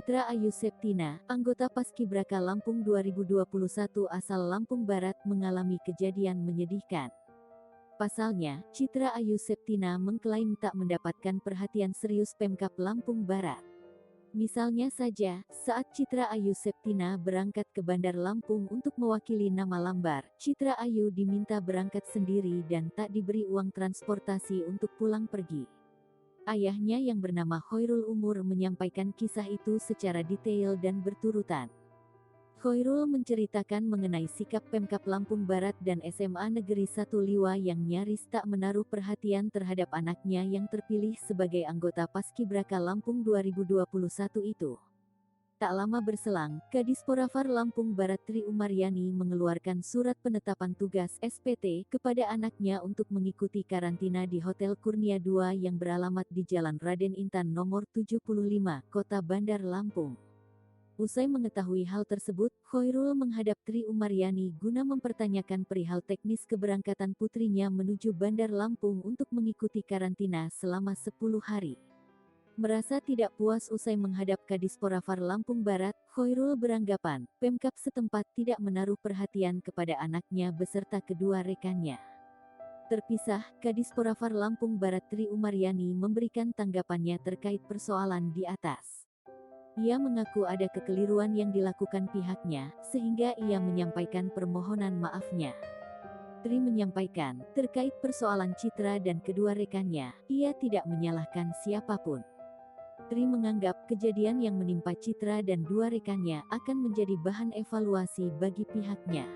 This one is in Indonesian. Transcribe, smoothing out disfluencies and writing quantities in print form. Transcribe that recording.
Citra Ayu Septina, anggota Paskibraka Lampung 2021 asal Lampung Barat mengalami kejadian menyedihkan. Pasalnya, Citra Ayu Septina mengklaim tak mendapatkan perhatian serius Pemkab Lampung Barat. Misalnya saja, saat Citra Ayu Septina berangkat ke Bandar Lampung untuk mewakili nama Lambar, Citra Ayu diminta berangkat sendiri dan tak diberi uang transportasi untuk pulang pergi. Ayahnya yang bernama Khoirul Umur menyampaikan kisah itu secara detail dan berturutan. Khoirul menceritakan mengenai sikap Pemkab Lampung Barat dan SMA Negeri 1 Liwa yang nyaris tak menaruh perhatian terhadap anaknya yang terpilih sebagai anggota Paskibraka Lampung 2021 itu. Tak lama berselang, Kadisporafar Lampung Barat Tri Umaryani mengeluarkan surat penetapan tugas (SPT) kepada anaknya untuk mengikuti karantina di Hotel Kurnia II yang beralamat di Jalan Raden Intan nomor 75, Kota Bandar Lampung. Usai mengetahui hal tersebut, Khoirul menghadap Tri Umaryani guna mempertanyakan perihal teknis keberangkatan putrinya menuju Bandar Lampung untuk mengikuti karantina selama 10 hari. Merasa tidak puas usai menghadap Kadisporafar Lampung Barat, Khoirul beranggapan, Pemkab setempat tidak menaruh perhatian kepada anaknya beserta kedua rekannya. Terpisah, Kadisporafar Lampung Barat Tri Umaryani memberikan tanggapannya terkait persoalan di atas. Ia mengaku ada kekeliruan yang dilakukan pihaknya, sehingga ia menyampaikan permohonan maafnya. Tri menyampaikan, terkait persoalan Citra dan kedua rekannya, ia tidak menyalahkan siapapun. Tri menganggap kejadian yang menimpa Citra dan dua rekannya akan menjadi bahan evaluasi bagi pihaknya.